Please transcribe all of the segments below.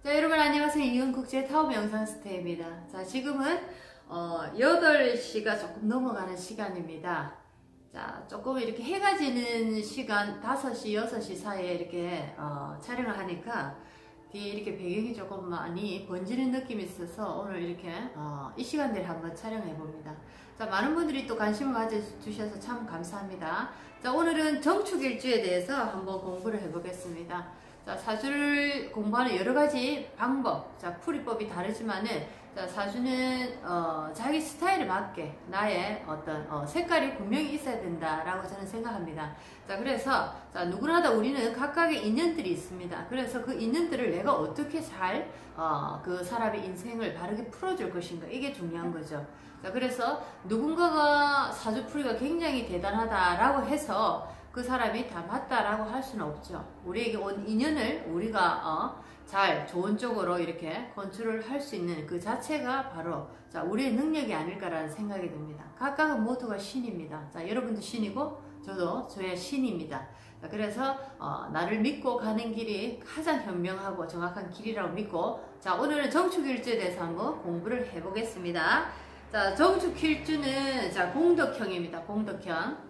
자, 여러분 안녕하세요. 이은국제 타업 영상 스테입니다. 자, 지금은 8시가 조금 넘어가는 시간입니다. 자, 조금 이렇게 해가 지는 시간 5시, 6시 사이에 이렇게 촬영을 하니까 뒤에 이렇게 배경이 조금 많이 번지는 느낌이 있어서 오늘 이렇게 이 시간대를 한번 촬영해 봅니다. 자, 많은 분들이 또 관심을 가져주셔서 참 감사합니다. 자, 오늘은 정축일주에 대해서 한번 공부를 해 보겠습니다. 자, 사주를 공부하는 여러 가지 방법, 자, 풀이법이 다르지만은, 자, 사주는, 자기 스타일에 맞게 나의 어떤, 색깔이 분명히 있어야 된다라고 저는 생각합니다. 자, 그래서, 자, 누구나 다 우리는 각각의 인연들이 있습니다. 그래서 그 인연들을 내가 어떻게 잘, 그 사람의 인생을 바르게 풀어줄 것인가. 이게 중요한 거죠. 자, 그래서 누군가가 사주풀이가 굉장히 대단하다라고 해서 그 사람이 다 맞다라고 할 수는 없죠. 우리에게 온 인연을 우리가 잘 좋은 쪽으로 이렇게 컨트롤 할 수 있는 그 자체가 바로 자, 우리의 능력이 아닐까라는 생각이 듭니다. 각각은 모두가 신입니다. 자, 여러분도 신이고 저도 저의 신입니다. 자, 그래서 나를 믿고 가는 길이 가장 현명하고 정확한 길이라고 믿고, 자, 오늘은 정축일주에 대해서 한번 공부를 해보겠습니다. 자, 정축일주는 자, 공덕형입니다. 공덕형.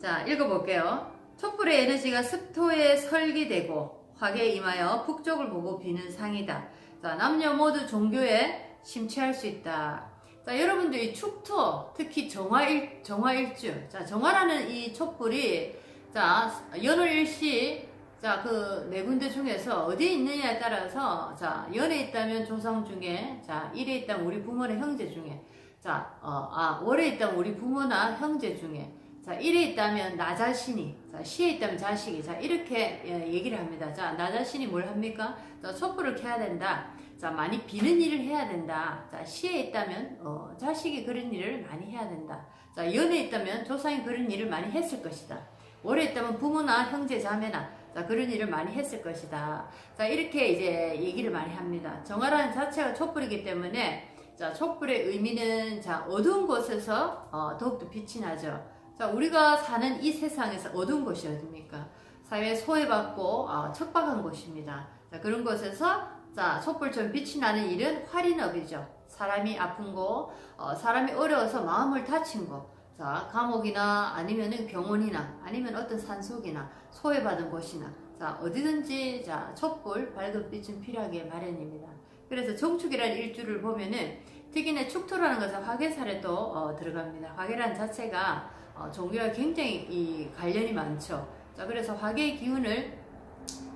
자, 읽어볼게요. 촛불의 에너지가 습토에 설기되고 화계에 임하여 북쪽을 보고 비는 상이다. 자, 남녀 모두 종교에 심취할 수 있다. 자, 여러분들 이 축토, 특히 정화일주. 자, 정화라는 이 촛불이 자, 연월일시 자, 그 네 군데 중에서 어디에 있느냐에 따라서 자, 연에 있다면 조상 중에, 자, 일에 있다면 우리 부모나 형제 중에, 자, 월에 있다면 우리 부모나 형제 중에, 자, 일에 있다면 나 자신이, 자, 시에 있다면 자식이, 자, 이렇게 얘기를 합니다. 자, 나 자신이 뭘 합니까? 자, 촛불을 켜야 된다. 자, 많이 비는 일을 해야 된다. 자, 시에 있다면 자식이 그런 일을 많이 해야 된다. 자, 연에 있다면 조상이 그런 일을 많이 했을 것이다. 월에 있다면 부모나 형제 자매나 자, 그런 일을 많이 했을 것이다. 자, 이렇게 이제 얘기를 많이 합니다. 정화라는 자체가 촛불이기 때문에 자, 촛불의 의미는 자, 어두운 곳에서 더욱더 빛이 나죠. 자, 우리가 사는 이 세상에서 어두운 곳이 어딥니까? 사회에 소외받고 척박한 곳입니다. 자, 그런 곳에서 자, 촛불처럼 빛이 나는 일은 활인업이죠. 사람이 아픈 곳, 사람이 어려워서 마음을 다친 곳, 자, 감옥이나 아니면은 병원이나 아니면 어떤 산속이나 소외받은 곳이나 자, 어디든지 자, 촛불, 밝은 빛은 필요하게 마련입니다. 그래서 정축이라는 일주를 보면은 특히나 축토라는 것은 화계살에 또 들어갑니다. 화계라는 자체가 종교와 굉장히 이 관련이 많죠. 자, 그래서 화계의 기운을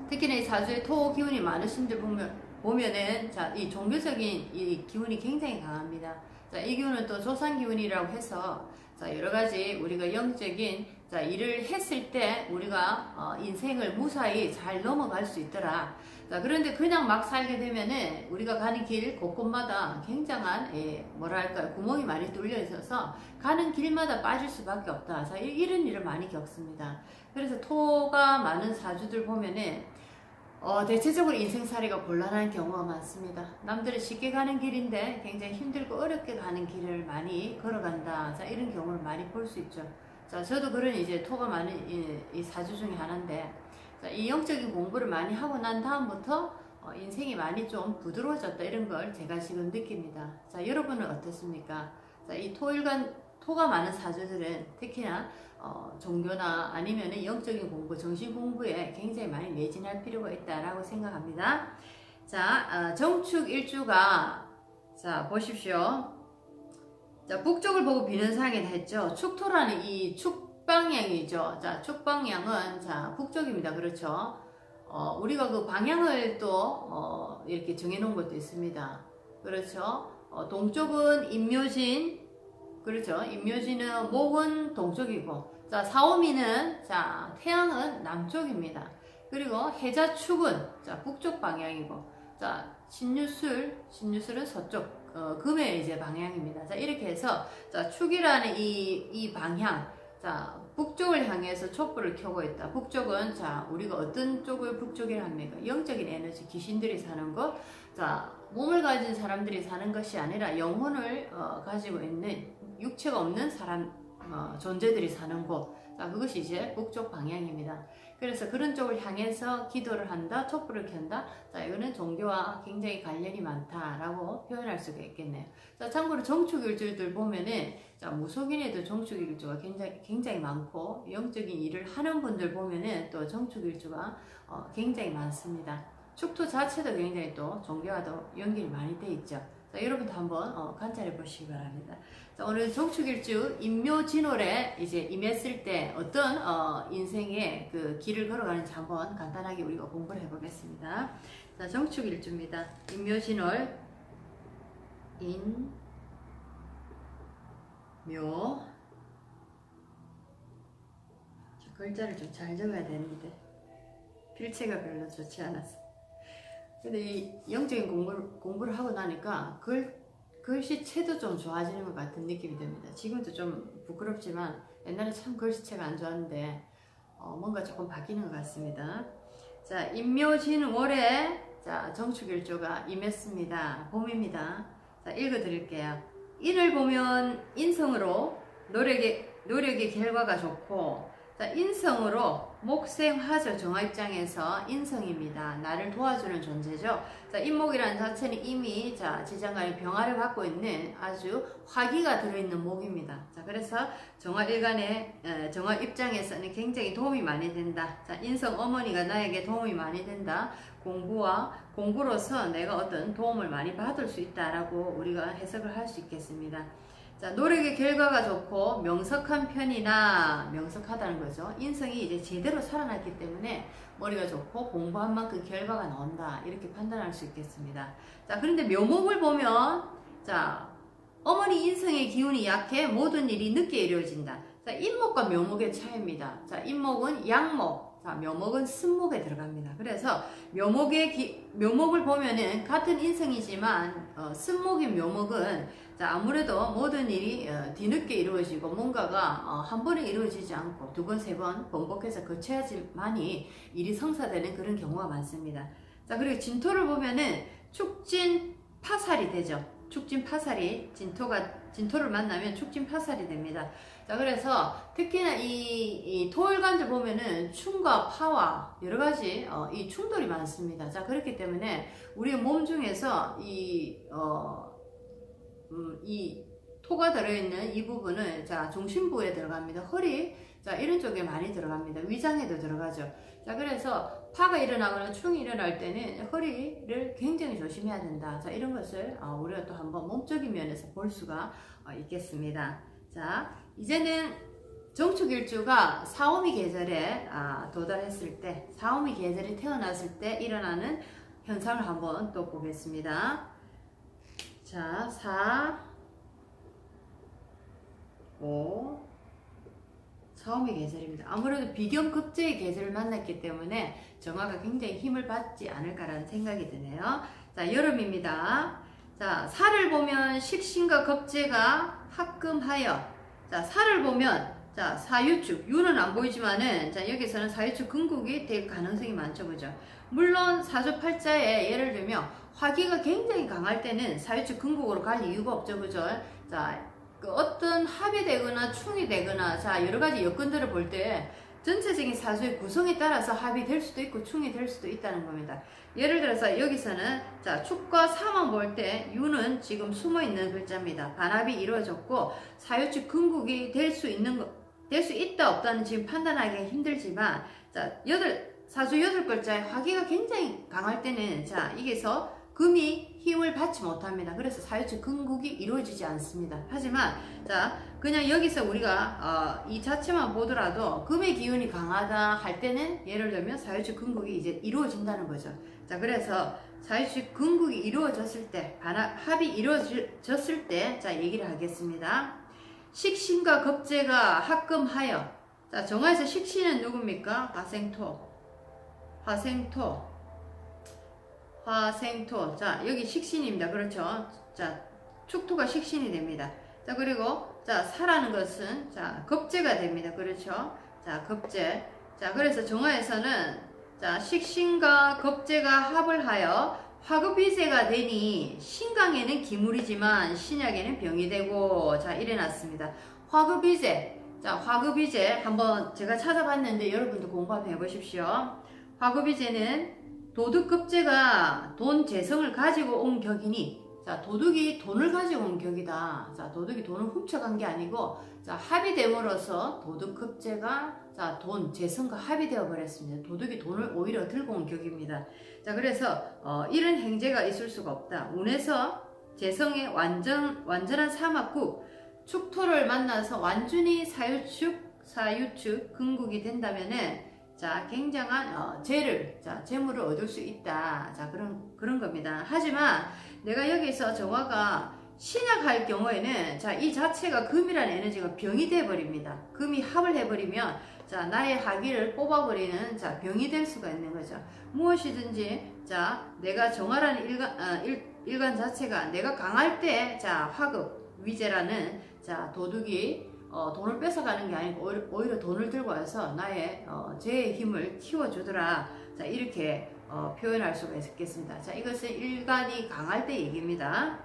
특히나 이 사주에 토 기운이 많으신 분 보면은 자, 이 종교적인 이 기운이 굉장히 강합니다. 자, 이 기운은 또 조상 기운이라고 해서 자, 여러 가지 우리가 영적인 자, 일을 했을 때 우리가 인생을 무사히 잘 넘어갈 수 있더라. 자, 그런데 그냥 막 살게 되면은 우리가 가는 길 곳곳마다 굉장한 뭐랄까요, 구멍이 많이 뚫려 있어서 가는 길마다 빠질 수밖에 없다. 자, 이런 일을 많이 겪습니다. 그래서 토가 많은 사주들 보면은 대체적으로 인생살이가 곤란한 경우가 많습니다. 남들은 쉽게 가는 길인데 굉장히 힘들고 어렵게 가는 길을 많이 걸어간다. 자, 이런 경우를 많이 볼 수 있죠. 자, 저도 그런 이제 토가 많은 이 사주 중에 하나인데, 자, 이 영적인 공부를 많이 하고 난 다음부터 인생이 많이 좀 부드러워졌다. 이런 걸 제가 지금 느낍니다. 자, 여러분은 어떻습니까? 자, 이 토가 많은 사주들은 특히나 종교나 아니면은 영적인 공부, 정신 공부에 굉장히 많이 매진할 필요가 있다라고 생각합니다. 자, 정축 일주가 자, 보십시오. 자, 북쪽을 보고 비는 상이다 했죠. 축토라는 이 축방향이죠. 자, 축방향은 자, 북쪽입니다. 그렇죠. 우리가 그 방향을 또 이렇게 정해 놓은 것도 있습니다. 그렇죠. 동쪽은 임묘진, 그렇죠. 임묘진은 목은 동쪽이고, 자, 사오미는 자, 태양은 남쪽입니다. 그리고 해자축은 자, 북쪽 방향이고, 자, 신유술은 서쪽, 금의 이제 방향입니다. 자, 이렇게 해서 자, 축이라는 이 방향, 자, 북쪽을 향해서 촛불을 켜고 있다. 북쪽은 자, 우리가 어떤 쪽을 북쪽이라 합니까? 영적인 에너지, 귀신들이 사는 곳, 자, 몸을 가진 사람들이 사는 것이 아니라 영혼을 가지고 있는 육체가 없는 사람, 존재들이 사는 곳. 자, 그것이 이제 북쪽 방향입니다. 그래서 그런 쪽을 향해서 기도를 한다, 촛불을 켠다. 자, 이거는 종교와 굉장히 관련이 많다라고 표현할 수가 있겠네요. 자, 참고로 정축일주들 보면은, 자, 무속인에도 정축일주가 굉장히 많고, 영적인 일을 하는 분들 보면은 또 정축일주가 굉장히 많습니다. 축토 자체도 굉장히 또 종교와도 연결이 많이 돼 있죠. 자, 여러분도 한번 관찰해 보시기 바랍니다. 자, 오늘 정축일주 인묘진월에 이제 임했을 때 어떤 인생의 그 길을 걸어가는지 한번 간단하게 우리가 공부를 해보겠습니다. 자, 정축일주입니다. 인묘진월 인묘 글자를 좀 잘 적어야 되는데 필체가 별로 좋지 않았어. 근데 이 영적인 공부를 하고 나니까 글씨체도 좀 좋아지는 것 같은 느낌이 듭니다. 지금도 좀 부끄럽지만 옛날에 참 글씨체가 안 좋았는데 뭔가 조금 바뀌는 것 같습니다. 자, 인묘진월에 자, 정축일주가 임했습니다. 봄입니다. 자, 읽어드릴게요. 인을 보면 인성으로 노력의 결과가 좋고, 자, 인성으로 목생화죠. 정화 입장에서 인성입니다. 나를 도와주는 존재죠. 자, 인목이라는 자체는 이미 자, 지장간의 병화를 갖고 있는 아주 화기가 들어있는 목입니다. 자, 그래서 정화 일간의 정화 입장에서는 굉장히 도움이 많이 된다. 자, 인성 어머니가 나에게 도움이 많이 된다. 공부로서 내가 어떤 도움을 많이 받을 수 있다라고 우리가 해석을 할 수 있겠습니다. 자, 노력의 결과가 좋고 명석한 편이나 명석하다는 거죠. 인성이 이제 제대로 살아났기 때문에 머리가 좋고 공부한 만큼 결과가 나온다. 이렇게 판단할 수 있겠습니다. 자, 그런데 묘목을 보면 자, 어머니 인성의 기운이 약해 모든 일이 늦게 이루어진다. 자, 인목과 묘목의 차이입니다. 자, 인목은 양목, 자, 묘목은 승목에 들어갑니다. 그래서 묘목을 보면은 같은 인성이지만 승목인 묘목은 자, 아무래도 모든 일이 뒤늦게 이루어지고 뭔가가 한 번에 이루어지지 않고 두 번, 세 번 번복해서 거쳐야지만이 일이 성사되는 그런 경우가 많습니다. 자, 그리고 진토를 보면은 축진 파살이 되죠. 축진 파살이 진토를 만나면 축진 파살이 됩니다. 자, 그래서 특히나 이 토일간들 보면은 충과 파와 여러 가지 이 충돌이 많습니다. 자, 그렇기 때문에 우리의 몸 중에서 이 토가 들어있는 이 부분은 자, 중심부에 들어갑니다. 허리, 자, 이런 쪽에 많이 들어갑니다. 위장에도 들어가죠. 자, 그래서 파가 일어나거나 충이 일어날 때는 허리를 굉장히 조심해야 된다. 자, 이런 것을 우리가 또 한번 몸적인 면에서 볼 수가 있겠습니다. 자, 이제는 정축일주가 사오미 계절에 도달했을 때, 사오미 계절이 태어났을 때 일어나는 현상을 한번 또 보겠습니다. 자, 4오미 계절입니다. 아무래도 비견급제의 계절을 만났기 때문에 정화가 굉장히 힘을 받지 않을까라는 생각이 드네요. 자, 여름입니다. 자, 살을 보면 식신과 겁재가 합금하여, 자, 살을 보면 자, 사유축, 유는 안 보이지만은 자, 여기서는 사유축 근국이 될 가능성이 많죠, 그죠? 물론 사주팔자에 예를 들면 화기가 굉장히 강할 때는 사유축 근국으로 갈 이유가 없죠, 그죠? 자, 그 어떤 합이 되거나 충이 되거나 자, 여러 가지 여건들을 볼 때 전체적인 사주의 구성에 따라서 합이 될 수도 있고 충이 될 수도 있다는 겁니다. 예를 들어서 여기서는 자, 축과 사만 볼 때 유는 지금 숨어 있는 글자입니다. 반합이 이루어졌고 사유축 근국이 될 수 있다 없다는 지금 판단하기 힘들지만 자, 사주 8글자에 화기가 굉장히 강할 때는 자, 이게서 금이 힘을 받지 못합니다. 그래서 사유축 근국이 이루어지지 않습니다. 하지만 자, 그냥 여기서 우리가 이 자체만 보더라도 금의 기운이 강하다 할 때는 예를 들면 사유축 근국이 이제 이루어진다는 거죠. 자, 그래서 사유축 근국이 이루어졌을 때, 합이 이루어졌을 때 자, 얘기를 하겠습니다. 식신과 겁재가 합금하여, 자, 정화에서 식신은 누굽니까? 화생토. 자, 여기 식신입니다. 그렇죠? 자, 축토가 식신이 됩니다. 자, 그리고 자, 사라는 것은 자, 겁재가 됩니다. 그렇죠? 자, 겁재. 자, 그래서 정화에서는 자, 식신과 겁재가 합을 하여 화급위세가 되니 신강에는 기물이지만 신약에는 병이 되고 자, 이래놨습니다. 화급위세. 자, 화급이제 한번 제가 찾아봤는데 여러분도 공부 한번 해보십시오. 화급이제는 도둑급제가 돈 재성을 가지고 온 격이니, 자, 도둑이 돈을 가지고 온 격이다. 자, 도둑이 돈을 훔쳐간 게 아니고, 자, 합의됨으로써 도둑급제가, 자, 돈 재성과 합의되어 버렸습니다. 도둑이 돈을 오히려 들고 온 격입니다. 자, 그래서 이런 행제가 있을 수가 없다. 운에서 재성의 완전한 사막후 축토를 만나서 완전히 사유축 근국이 된다면은, 자, 굉장한 재를, 자, 재물을 얻을 수 있다. 자, 그런 겁니다. 하지만 내가 여기서 정화가 신약할 경우에는, 자, 이 자체가 금이라는 에너지가 병이 돼 버립니다. 금이 합을 해버리면, 자, 나의 하기를 뽑아버리는, 자, 병이 될 수가 있는 거죠. 무엇이든지, 자, 내가 정화라는 일간 자체가 내가 강할 때, 자, 화급 위제라는, 자, 도둑이 돈을 뺏어가는 게 아니고 오히려 돈을 들고 와서 나의 죄의 힘을 키워주더라. 자, 이렇게 표현할 수가 있겠습니다. 자, 이것은 일간이 강할 때 얘기입니다.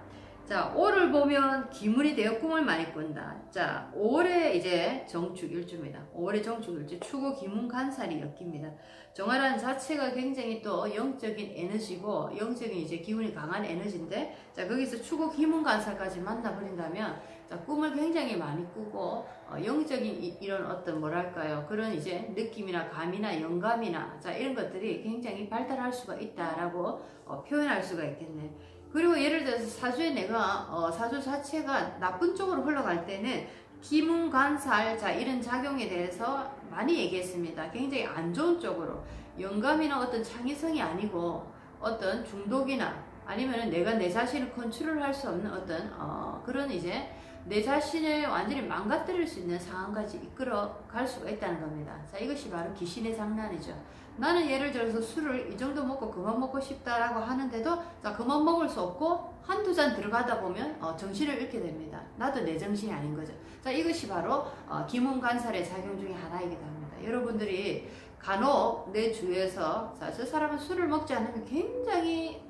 자, 5를 보면 기문이 되어 꿈을 많이 꾼다. 자, 5월에 이제 정축일주입니다. 5월의 정축일주 추구 기문 간살이 엮입니다. 정화라는 자체가 굉장히 또 영적인 에너지고 영적인 이제 기운이 강한 에너지인데, 자, 거기서 추구 기문 간살까지 만나버린다면, 자, 꿈을 굉장히 많이 꾸고 영적인 이런 어떤 뭐랄까요, 그런 이제 느낌이나 감이나 영감이나, 자, 이런 것들이 굉장히 발달할 수가 있다라고 표현할 수가 있겠네. 그리고 예를 들어서 사주에 내가 사주 자체가 나쁜 쪽으로 흘러갈 때는 기문간살, 자, 이런 작용에 대해서 많이 얘기했습니다. 굉장히 안 좋은 쪽으로 영감이나 어떤 창의성이 아니고 어떤 중독이나 아니면은 내가 내 자신을 컨트롤할 수 없는 어떤 그런 이제 내 자신을 완전히 망가뜨릴 수 있는 상황까지 이끌어 갈 수가 있다는 겁니다. 자, 이것이 바로 귀신의 장난이죠. 나는 예를 들어서 술을 이 정도 먹고 그만 먹고 싶다라고 하는데도, 자, 그만 먹을 수 없고 한두 잔 들어가다 보면 정신을 잃게 됩니다. 나도 내 정신이 아닌 거죠. 자, 이것이 바로 기문간살의 작용 중에 하나이기도 합니다. 여러분들이 간혹 내 주위에서, 자, 저 사람은 술을 먹지 않으면 굉장히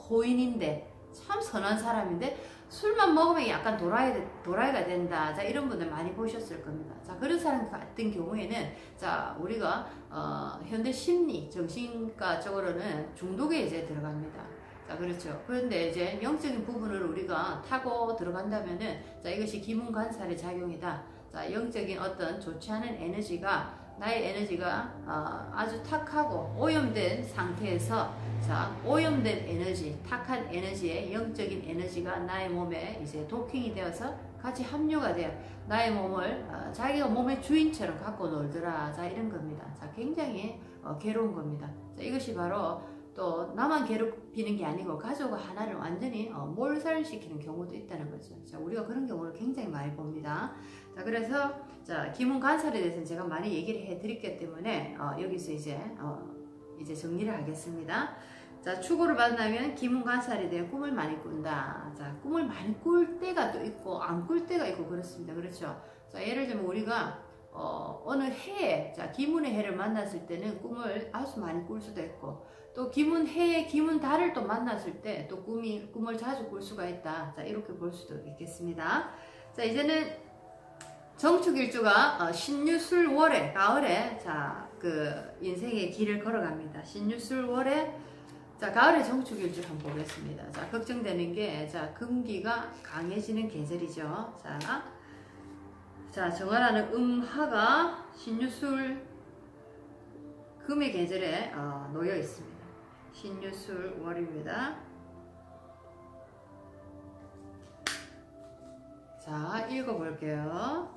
호인인데 참 선한 사람인데 술만 먹으면 약간 도라이가 된다. 자, 이런 분들 많이 보셨을 겁니다. 자, 그런 사람 같은 경우에는, 자, 우리가 현대 심리 정신과 쪽으로는 중독에 이제 들어갑니다. 자, 그렇죠. 그런데 이제 영적인 부분을 우리가 타고 들어간다면은, 자, 이것이 기문간살의 작용이다. 자, 영적인 어떤 좋지 않은 에너지가, 나의 에너지가 아주 탁하고 오염된 상태에서, 자, 오염된 에너지, 탁한 에너지의 영적인 에너지가 나의 몸에 이제 도킹이 되어서 같이 합류가 돼요. 나의 몸을 자기가 몸의 주인처럼 갖고 놀더라. 자, 이런 겁니다. 자, 굉장히 괴로운 겁니다. 자, 이것이 바로 또 나만 괴롭히는 게 아니고 가족 하나를 완전히 몰살시키는 경우도 있다는 거죠. 자, 우리가 그런 경우를 굉장히 많이 봅니다. 자, 그래서, 자, 기문간살에 대해서는 제가 많이 얘기를 해드렸기 때문에 여기서 이제 정리를 하겠습니다. 자, 추구를 만나면 기문간살에 대해 꿈을 많이 꾼다. 자, 꿈을 많이 꿀 때가 또 있고 안 꿀 때가 있고 그렇습니다. 그렇죠? 자, 예를 들면 우리가 어느 해에, 자, 기문의 해를 만났을 때는 꿈을 아주 많이 꿀 수도 있고, 또 기문해에 기문달을 또 만났을 때 또 꿈을 자주 꿀 수가 있다. 자, 이렇게 볼 수도 있겠습니다. 자, 이제는 정축일주가 신유술월에, 가을에, 자, 그 인생의 길을 걸어갑니다. 신유술월에, 자, 가을에 정축일주 한번 보겠습니다. 자, 걱정되는 게, 자, 금기가 강해지는 계절이죠. 자, 정화라는 음하가 신유술 금의 계절에 놓여 있습니다. 신유술 월입니다. 자, 읽어볼게요.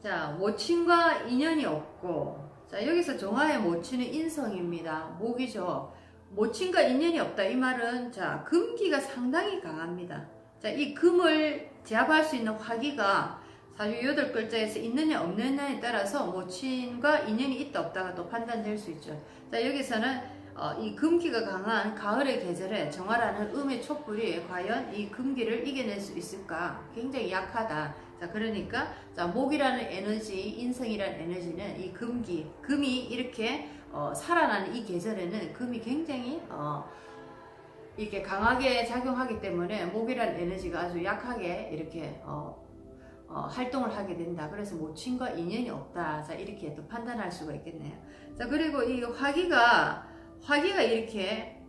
자, 모친과 인연이 없고, 자, 여기서 정화의 모친은 인성입니다. 목이죠. 모친과 인연이 없다. 이 말은, 자, 금기가 상당히 강합니다. 자, 이 금을 제압할 수 있는 화기가 사주 8글자에서 있느냐 없느냐에 따라서 모친과 인연이 있다 없다가 또 판단될 수 있죠. 자, 여기서는 이 금기가 강한 가을의 계절에 정화라는 음의 촛불이 과연 이 금기를 이겨낼 수 있을까? 굉장히 약하다. 자, 그러니까, 자, 목이라는 에너지, 인성이라는 에너지는 이 금이 이렇게 살아나는 이 계절에는 금이 굉장히 이렇게 강하게 작용하기 때문에 목이라는 에너지가 아주 약하게 이렇게 활동을 하게 된다. 그래서 모친과 인연이 없다. 자, 이렇게 또 판단할 수가 있겠네요. 자, 그리고 이 화기가 이렇게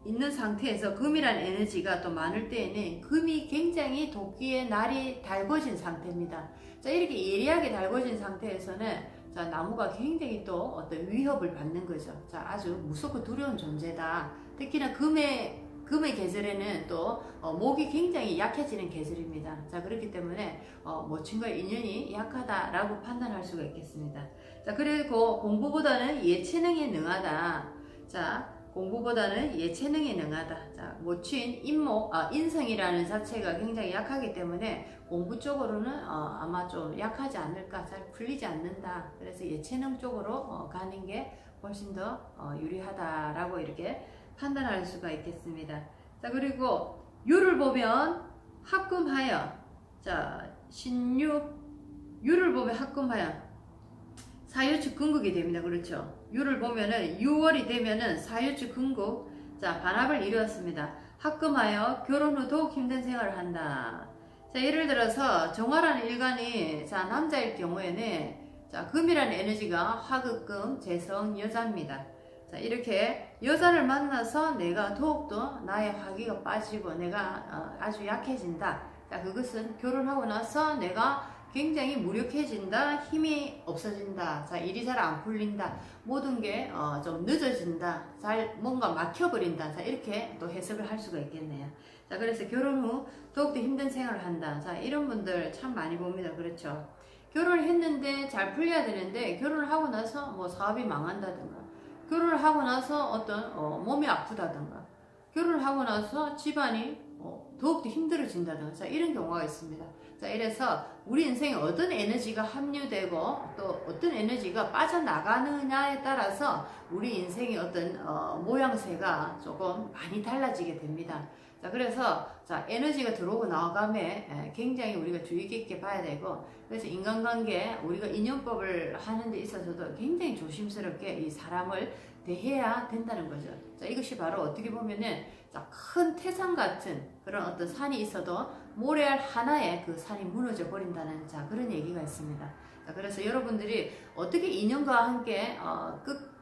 있는 상태에서 금이라는 에너지가 또 많을 때에는 금이 굉장히 도끼의 날이 달궈진 상태입니다. 자, 이렇게 예리하게 달궈진 상태에서는 자, 나무가 굉장히 또 어떤 위협을 받는 거죠. 자, 아주 무섭고 두려운 존재다. 특히나 금의 계절에는 또 목이 굉장히 약해지는 계절입니다. 자, 그렇기 때문에 모친과의 인연이 약하다라고 판단할 수가 있겠습니다. 자, 그리고 공부보다는 예체능에 능하다. 자, 공부보다는 예체능에 능하다. 자, 모친, 인성이라는 자체가 굉장히 약하기 때문에 공부 쪽으로는 아마 좀 약하지 않을까, 잘 풀리지 않는다. 그래서 예체능 쪽으로 가는 게 훨씬 더 유리하다라고 이렇게 판단할 수가 있겠습니다. 자, 그리고 유를 보면 합금하여, 자, 유를 보면 합금하여 사유축 근국이 됩니다. 그렇죠? 유를 보면은 6월이 되면은 사유축 근국, 자, 반합을 이루었습니다. 합금하여 결혼 후 더욱 힘든 생활을 한다. 자, 예를 들어서 정화라는 일간이, 자, 남자일 경우에는, 자, 금이라는 에너지가 화극금, 재성, 여자입니다. 자, 이렇게 여자를 만나서 내가 더욱더 나의 화기가 빠지고 내가 아주 약해진다. 자, 그것은 결혼하고 나서 내가 굉장히 무력해진다, 힘이 없어진다, 자, 일이 잘 안 풀린다, 모든 게 좀 늦어진다, 잘 뭔가 막혀버린다. 자, 이렇게 또 해석을 할 수가 있겠네요. 자, 그래서 결혼 후 더욱더 힘든 생활을 한다. 자, 이런 분들 참 많이 봅니다. 그렇죠? 결혼을 했는데 잘 풀려야 되는데 결혼을 하고 나서 뭐 사업이 망한다든가, 결혼을 하고 나서 어떤 몸이 아프다든가, 결혼을 하고 나서 집안이 더욱더 힘들어진다든가, 자, 이런 경우가 있습니다. 자, 이래서 우리 인생에 어떤 에너지가 합류되고 또 어떤 에너지가 빠져나가느냐에 따라서 우리 인생의 어떤 모양새가 조금 많이 달라지게 됩니다. 자, 그래서 자, 에너지가 들어오고 나감에 굉장히 우리가 주의 깊게 봐야 되고, 그래서 인간관계, 우리가 인연법을 하는 데 있어서도 굉장히 조심스럽게 이 사람을 대해야 된다는 거죠. 자, 이것이 바로 어떻게 보면은 자, 큰 태산 같은 그런 어떤 산이 있어도 모래알 하나에 그 산이 무너져 버린다는, 자, 그런 얘기가 있습니다. 자, 그래서 여러분들이 어떻게 인연과 함께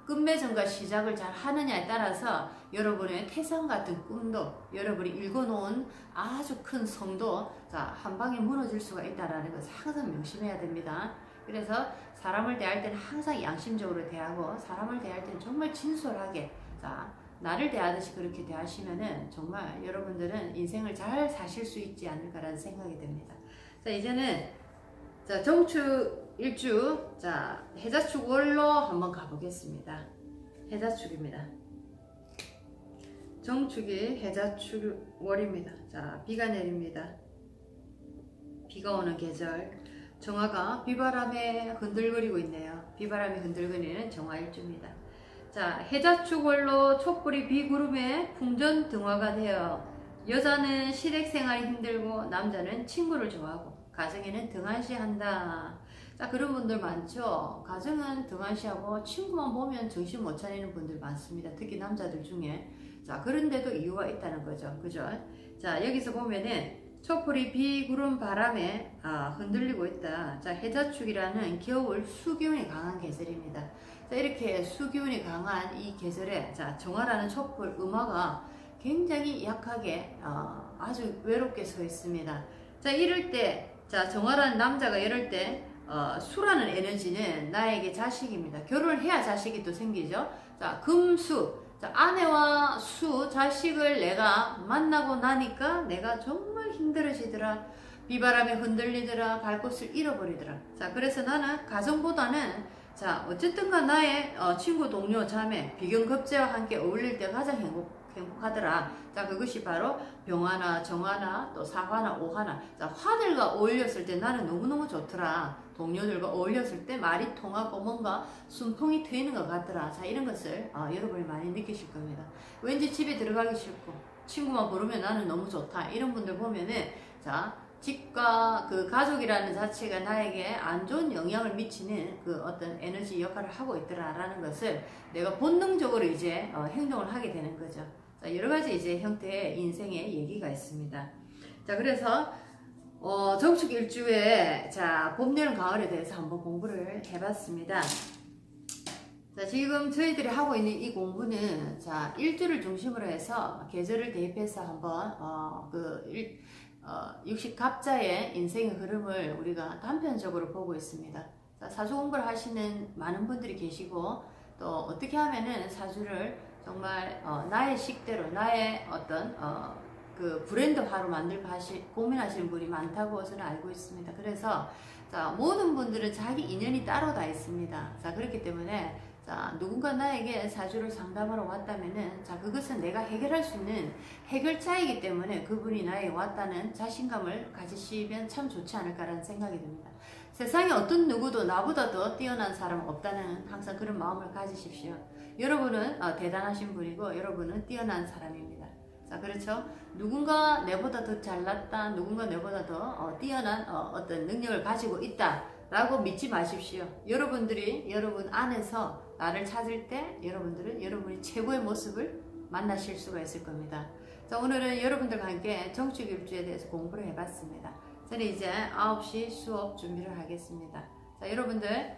끝맺음과 시작을 잘 하느냐에 따라서 여러분의 태산 같은 꿈도, 여러분이 읽어놓은 아주 큰 성도, 자, 한 방에 무너질 수가 있다는 것을 항상 명심해야 됩니다. 그래서 사람을 대할 때는 항상 양심적으로 대하고, 사람을 대할 때는 정말 진솔하게, 자, 나를 대하듯이 그렇게 대하시면은 정말 여러분들은 인생을 잘 사실 수 있지 않을까라는 생각이 듭니다. 자, 이제는 자, 정축 일주, 자, 해자축 월로 한번 가보겠습니다. 해자축입니다. 정축이 해자축 월입니다. 자, 비가 내립니다. 비가 오는 계절, 정화가 비바람에 흔들거리고 있네요. 비바람이 흔들거리는 정화일주입니다. 자, 해자축월로 촛불이 비구름에 풍전등화가 되어 여자는 시댁생활이 힘들고 남자는 친구를 좋아하고 가정에는 등한시한다. 자, 그런 분들 많죠. 가정은 등한시하고 친구만 보면 정신 못 차리는 분들 많습니다. 특히 남자들 중에. 자, 그런데도 이유가 있다는 거죠. 그죠? 자, 여기서 보면은 촛불이 비구름 바람에 흔들리고 있다. 자, 해자축이라는 겨울 수기운이 강한 계절입니다. 자, 이렇게 수기운이 강한 이 계절에, 자, 정화라는 촛불 음화가 굉장히 약하게 아주 외롭게 서 있습니다. 자, 이럴 때, 자, 정화라는 남자가 이럴 때 수라는 에너지는 나에게 자식입니다. 결혼을 해야 자식이 또 생기죠. 자, 금수, 자, 아내와 자식을 내가 만나고 나니까 내가 정말 힘들어지더라. 비바람에 흔들리더라. 갈 곳을 잃어버리더라. 자, 그래서 나는 가정보다는, 자, 어쨌든가 나의 친구, 동료, 자매, 비경급제와 함께 어울릴 때 가장 행복하더라. 자, 그것이 바로 병화나 정화나 또 사화나 오화나, 자, 화들과 어울렸을 때 나는 너무너무 좋더라. 동료들과 어울렸을 때 말이 통하고 뭔가 숨통이 트이는 것 같더라. 자, 이런 것을 여러분이 많이 느끼실 겁니다. 왠지 집에 들어가기 싫고 친구만 부르면 나는 너무 좋다. 이런 분들 보면은, 자, 집과 그 가족이라는 자체가 나에게 안 좋은 영향을 미치는 그 어떤 에너지 역할을 하고 있더라라는 것을 내가 본능적으로 이제 행동을 하게 되는 거죠. 자, 여러 가지 이제 형태의 인생의 얘기가 있습니다. 자, 그래서 정축 일주에 자 봄, 여름, 가을에 대해서 한번 공부를 해봤습니다. 자, 지금 저희들이 하고 있는 이 공부는 자 일주를 중심으로 해서 계절을 대입해서 한번 60갑자의 인생의 흐름을 우리가 단편적으로 보고 있습니다. 자, 사주 공부를 하시는 많은 분들이 계시고 또 어떻게 하면은 사주를 정말 나의 식대로 나의 어떤 그 브랜드화로 만들고 고민하시는 분이 많다고 저는 알고 있습니다. 그래서 자 모든 분들은 자기 인연이 따로 다 있습니다. 자 그렇기 때문에 자 누군가 나에게 사주를 상담하러 왔다면은 자 그것은 내가 해결할 수 있는 해결자이기 때문에 그분이 나에게 왔다는 자신감을 가지시면 참 좋지 않을까라는 생각이 듭니다. 세상에 어떤 누구도 나보다 더 뛰어난 사람은 없다는 항상 그런 마음을 가지십시오. 여러분은 대단하신 분이고 여러분은 뛰어난 사람입니다. 자 그렇죠. 누군가 내보다 더 잘났다, 누군가 내보다 더 뛰어난 어떤 능력을 가지고 있다 라고 믿지 마십시오. 여러분들이 여러분 안에서 나를 찾을 때 여러분들은 여러분이 최고의 모습을 만나실 수가 있을 겁니다. 자 오늘은 여러분들과 함께 정축일주에 대해서 공부를 해봤습니다. 저는 이제 9시 수업 준비를 하겠습니다. 자 여러분들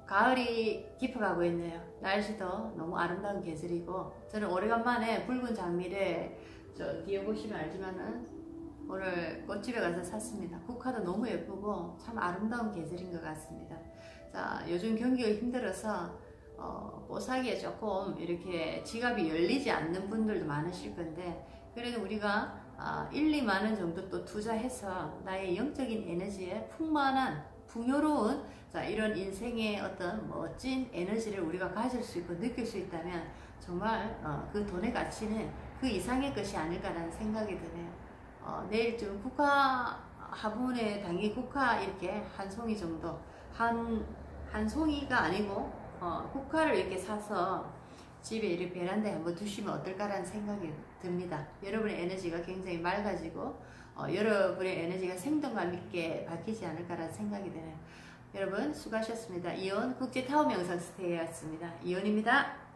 가을이 깊어가고 있네요. 날씨도 너무 아름다운 계절이고 저는 오래간만에 붉은 장미를 저 뒤에 보시면 알지만은 오늘 꽃집에 가서 샀습니다. 국화도 너무 예쁘고 참 아름다운 계절인 것 같습니다. 자 요즘 경기가 힘들어서 보사기에 조금 이렇게 지갑이 열리지 않는 분들도 많으실 건데 그래도 우리가 1, 2만원 정도 또 투자해서 나의 영적인 에너지에 풍만한 풍요로운 자 이런 인생의 어떤 멋진 에너지를 우리가 가질 수 있고 느낄 수 있다면 정말 그 돈의 가치는 그 이상의 것이 아닐까라는 생각이 드네요. 내일쯤 국화 화분에 담긴 국화 이렇게 한 송이 정도 한 송이가 아니고 국화를 이렇게 사서 집에 이렇게 베란다에 한번 두시면 어떨까라는 생각이 듭니다. 여러분의 에너지가 굉장히 맑아지고 여러분의 에너지가 생동감 있게 바뀌지 않을까라는 생각이 드네요. 여러분 수고하셨습니다. 이온 국제 타워 명상 스테이였습니다. 이온입니다.